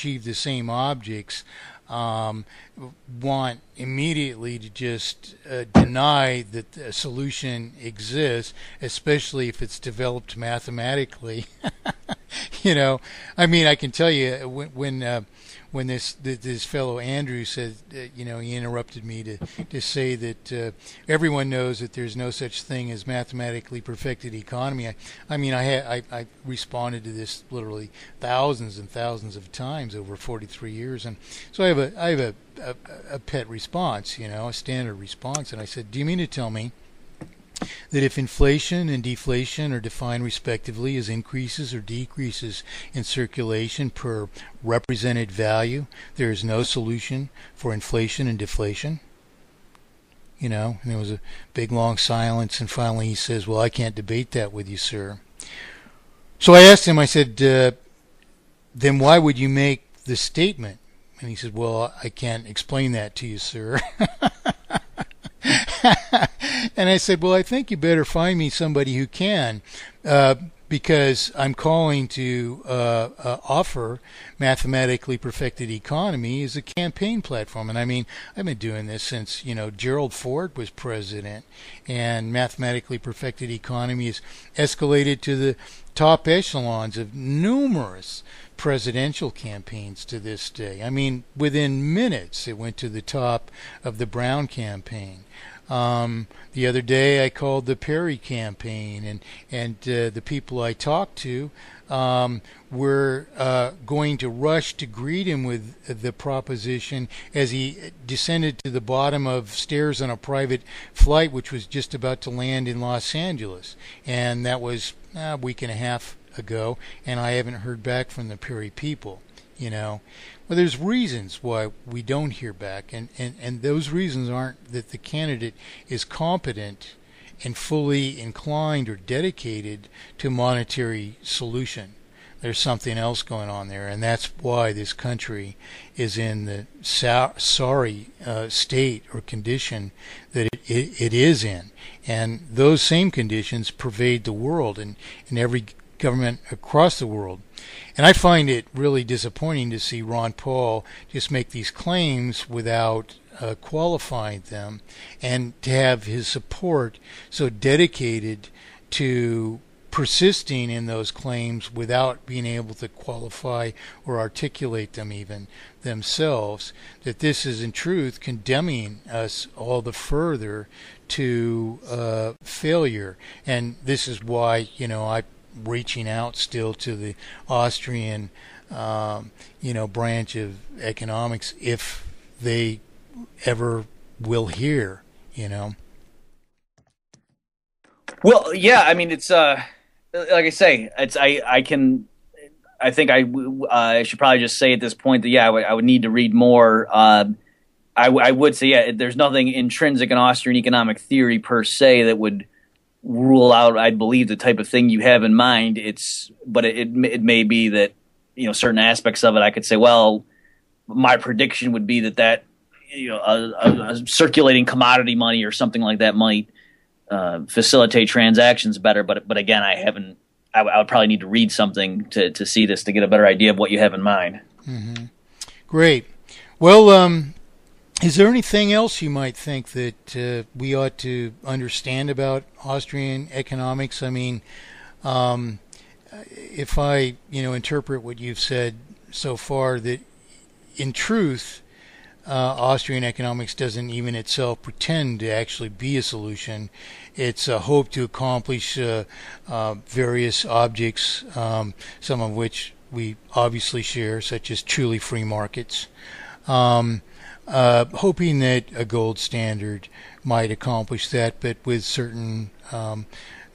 achieve the same objects um, want immediately to just deny that a solution exists, especially if it's developed mathematically. I mean, I can tell you when this fellow Andrew said, he interrupted me to say that everyone knows that there's no such thing as mathematically perfected economy. I responded to this literally thousands and thousands of times over 43 years, and so I have a pet response, a standard response, and I said, do you mean to tell me that if inflation and deflation are defined respectively as increases or decreases in circulation per represented value, there is no solution for inflation and deflation? And there was a big long silence, and finally he says, well, I can't debate that with you, sir. So I asked him, I said, then why would you make the statement? And he said, well, I can't explain that to you, sir. And I said, well, I think you better find me somebody who can, because I'm calling to offer mathematically perfected economy as a campaign platform. And I mean, I've been doing this since, Gerald Ford was president, and mathematically perfected economy has escalated to the top echelons of numerous presidential campaigns to this day. I mean, within minutes, it went to the top of the Brown campaign. The other day, I called the Perry campaign, and the people I talked to were going to rush to greet him with the proposition as he descended to the bottom of stairs on a private flight, which was just about to land in Los Angeles. And that was a week and a half ago, and I haven't heard back from the Perry people. Well, there's reasons why we don't hear back, and those reasons aren't that the candidate is competent and fully inclined or dedicated to monetary solution. There's something else going on there, and that's why this country is in the sorry state or condition that it is in. And those same conditions pervade the world and in every government across the world. And I find it really disappointing to see Ron Paul just make these claims without qualifying them, and to have his support so dedicated to persisting in those claims without being able to qualify or articulate them even themselves, that this is in truth condemning us all the further to failure. And this is why, I'm reaching out still to the Austrian, branch of economics, if they ever will hear, Well, yeah, I mean, it's like I say, I think I should probably just say at this point that, yeah, I would need to read more. I would say, yeah, there's nothing intrinsic in Austrian economic theory per se that would rule out, I believe, the type of thing you have in mind. But it may be that, certain aspects of it, I could say, well, my prediction would be that a circulating commodity money or something like that might facilitate transactions better. But again, I would probably need to read something to see this, to get a better idea of what you have in mind. Mm-hmm. Great. Well, is there anything else you might think that we ought to understand about Austrian economics? I mean, if I, interpret what you've said so far, that in truth, Austrian economics doesn't even itself pretend to actually be a solution. It's a hope to accomplish various objects, some of which we obviously share, such as truly free markets. Hoping that a gold standard might accomplish that, but with certain,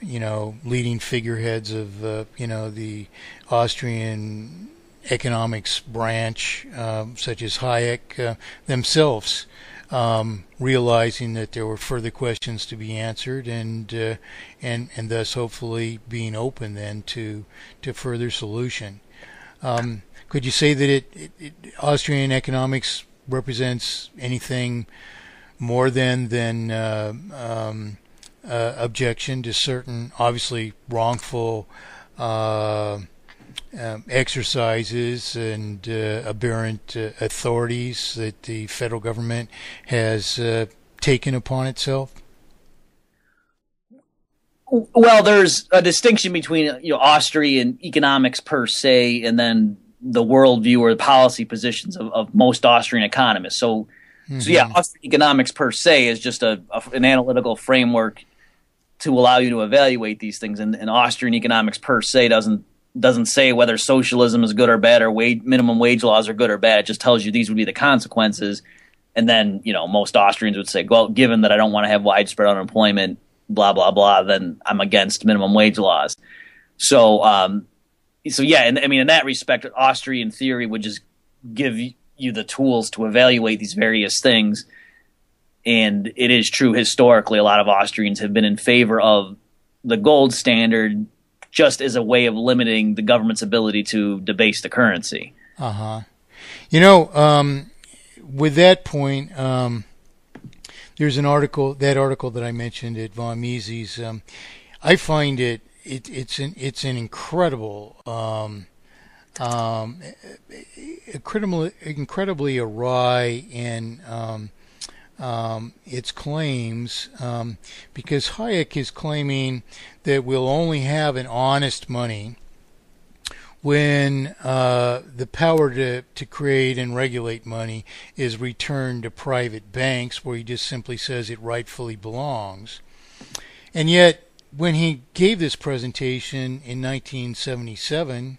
leading figureheads of, the Austrian economics branch, such as Hayek themselves, realizing that there were further questions to be answered, and thus hopefully being open then to further solution. Could you say that Austrian economics represents anything more than objection to certain obviously wrongful exercises and aberrant authorities that the federal government has taken upon itself? Well, there's a distinction between Austrian economics per se, and then the worldview or the policy positions of most Austrian economists. So yeah, Austrian economics per se is just an analytical framework to allow you to evaluate these things. And Austrian economics per se doesn't say whether socialism is good or bad, or minimum wage laws are good or bad. It just tells you these would be the consequences. And then most Austrians would say, well, given that I don't want to have widespread unemployment, blah blah blah, then I'm against minimum wage laws. So yeah, and I mean, in that respect, Austrian theory would just give you the tools to evaluate these various things. And it is true, historically, a lot of Austrians have been in favor of the gold standard just as a way of limiting the government's ability to debase the currency. With that point, there's an article that I mentioned at von Mises. I find it's an incredible, incredibly awry in its claims, because Hayek is claiming that we'll only have an honest money when the power to create and regulate money is returned to private banks, where he just simply says it rightfully belongs. And yet, when he gave this presentation in 1977,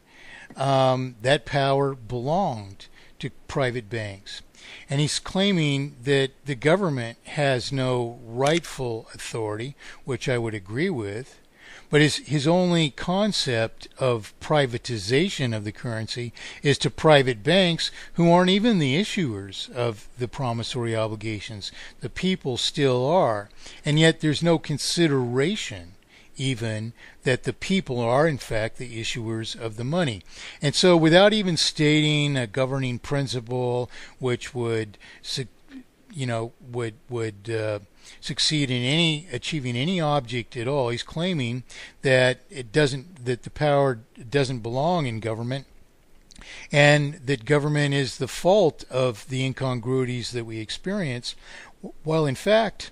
that power belonged to private banks. And he's claiming that the government has no rightful authority, which I would agree with. But his only concept of privatization of the currency is to private banks, who aren't even the issuers of the promissory obligations. The people still are. And yet there's no consideration even that the people are in fact the issuers of the money. And so without even stating a governing principle which would succeed in achieving any object at all, he's claiming that the power doesn't belong in government, and that government is the fault of the incongruities that we experience, while in fact,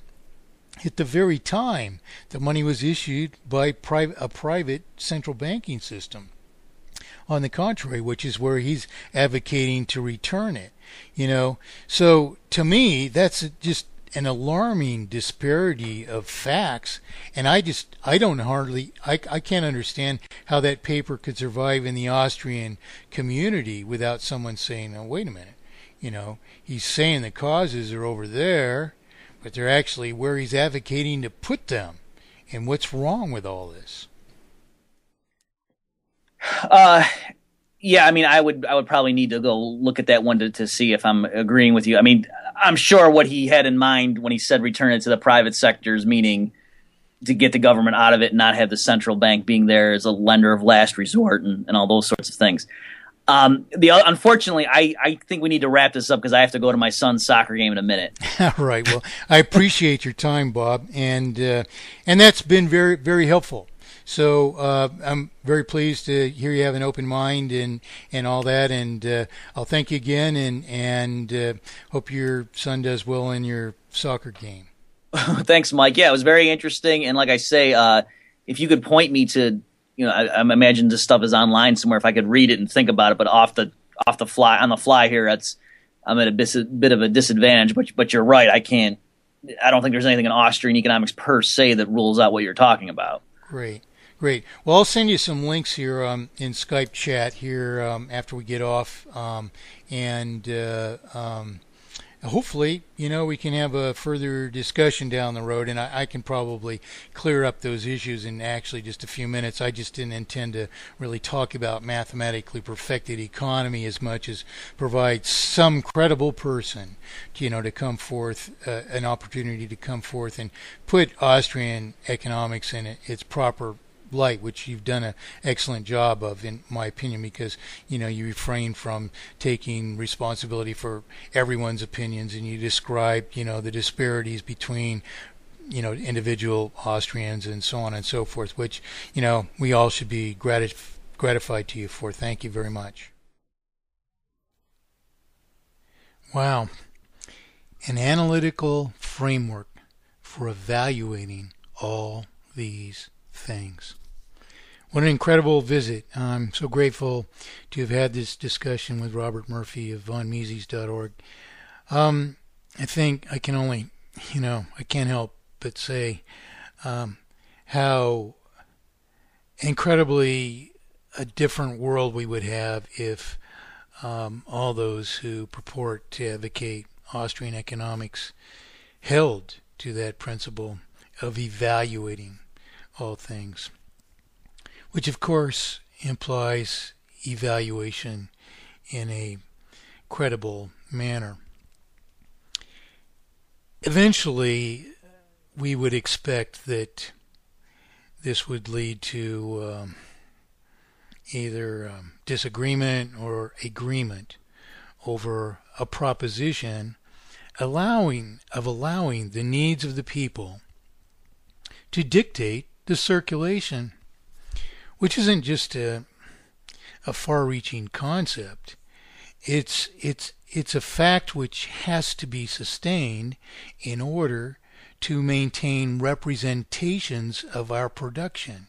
at the very time the money was issued by a private central banking system. On the contrary, which is where he's advocating to return it. So to me, that's just an alarming disparity of facts, and I can't understand how that paper could survive in the Austrian community without someone saying, "Oh, wait a minute, he's saying the causes are over there, but they're actually where he's advocating to put them, and what's wrong with all this?" Yeah, I mean, I would probably need to go look at that one to see if I'm agreeing with you. I mean, I'm sure what he had in mind when he said return it to the private sectors, meaning to get the government out of it and not have the central bank being there as a lender of last resort and all those sorts of things. Unfortunately, I think we need to wrap this up because I have to go to my son's soccer game in a minute. All right. Well, I appreciate your time, Bob, and that's been very, very helpful. So I'm very pleased to hear you have an open mind and all that, and I'll thank you again, and hope your son does well in your soccer game. Thanks, Mike. Yeah, it was very interesting, and like I say, if you could point me to, I imagine this stuff is online somewhere. If I could read it and think about it, but on the fly here, I'm at a bit of a disadvantage. But you're right. I don't think there's anything in Austrian economics per se that rules out what you're talking about. Great. Well, I'll send you some links here in Skype chat here after we get off, and hopefully, we can have a further discussion down the road, and I can probably clear up those issues in actually just a few minutes. I just didn't intend to really talk about mathematically perfected economy as much as provide some credible person, to come forth, an opportunity to come forth and put Austrian economics in its proper light, which you've done an excellent job of, in my opinion, because you refrain from taking responsibility for everyone's opinions, and you describe the disparities between individual Austrians and so on and so forth, which we all should be grateful gratified to you for. Thank you very much. Wow. An analytical framework for evaluating all these things. What an incredible visit. I'm so grateful to have had this discussion with Robert Murphy of vonmises.org. I think I can only, I can't help but say how incredibly a different world we would have if all those who purport to advocate Austrian economics held to that principle of evaluating all things, which of course implies evaluation in a credible manner. Eventually, we would expect that this would lead to either disagreement or agreement over a proposition allowing the needs of the people to dictate the circulation, which isn't just a far-reaching concept. It's a fact which has to be sustained in order to maintain representations of our production.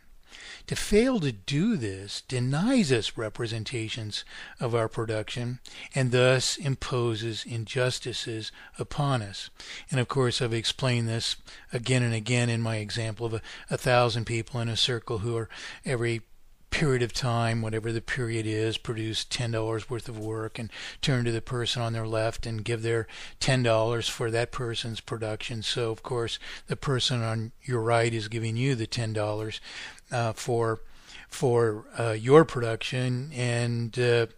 To fail to do this denies us representations of our production and thus imposes injustices upon us. And of course, I've explained this again and again in my example of 1,000 people in a circle who are every period of time, whatever the period is, produce $10 worth of work and turn to the person on their left and give their $10 for that person's production. So, of course, the person on your right is giving you the $10 for your production, and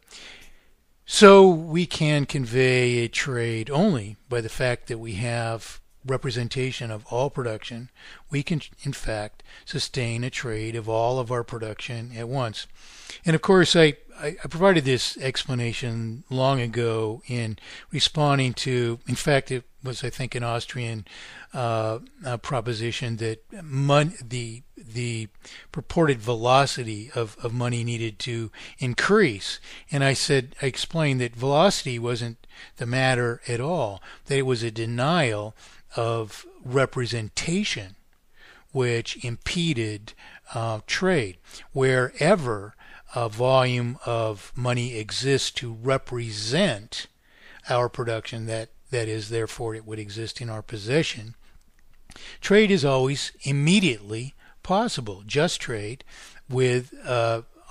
so we can convey a trade only by the fact that we have representation of all production. We can, in fact, sustain a trade of all of our production at once. And of course, I provided this explanation long ago in responding to, in fact, it was, I think, an Austrian proposition that the purported velocity of money needed to increase. And I explained that velocity wasn't the matter at all, that it was a denial of representation which impeded trade. Wherever a volume of money exists to represent our production, that is, therefore, it would exist in our possession, trade is always immediately possible. Just trade with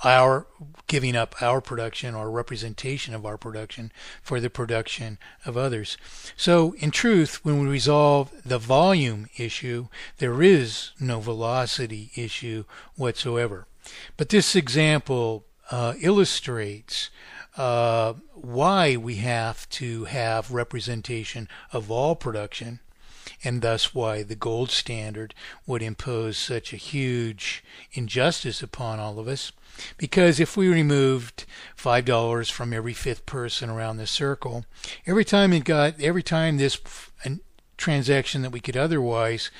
our giving up our production or representation of our production for the production of others. So in truth, when we resolve the volume issue, there is no velocity issue whatsoever. But this example illustrates why we have to have representation of all production, and thus why the gold standard would impose such a huge injustice upon all of us. Because if we removed $5 from every fifth person around the circle, every time this transaction that we could otherwise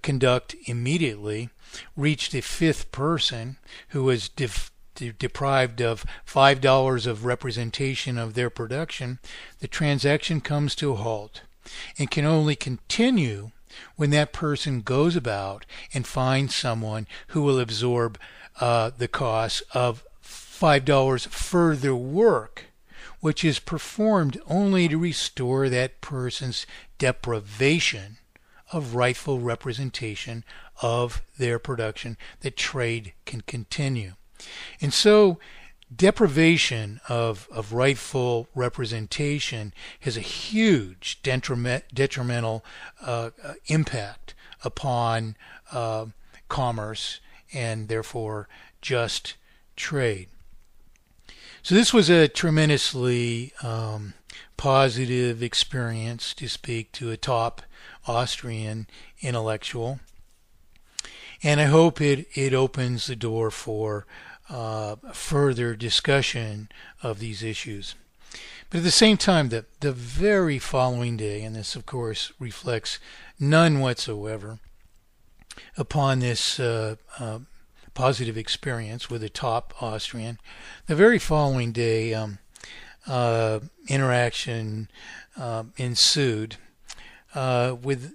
conduct immediately reached a fifth person who was deprived of $5 of representation of their production, the transaction comes to a halt and can only continue when that person goes about and finds someone who will absorb the cost of $5 further work, which is performed only to restore that person's deprivation of rightful representation of their production, that trade can continue. And so deprivation of rightful representation has a huge detrimental impact upon commerce and therefore just trade. So this was a tremendously positive experience to speak to a top Austrian intellectual, and I hope it opens the door for further discussion of these issues. But at the same time, the very following day, and this of course reflects none whatsoever upon this positive experience with a top Austrian. The very following day, interaction ensued with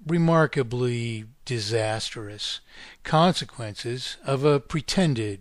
remarkably disastrous consequences of a pretended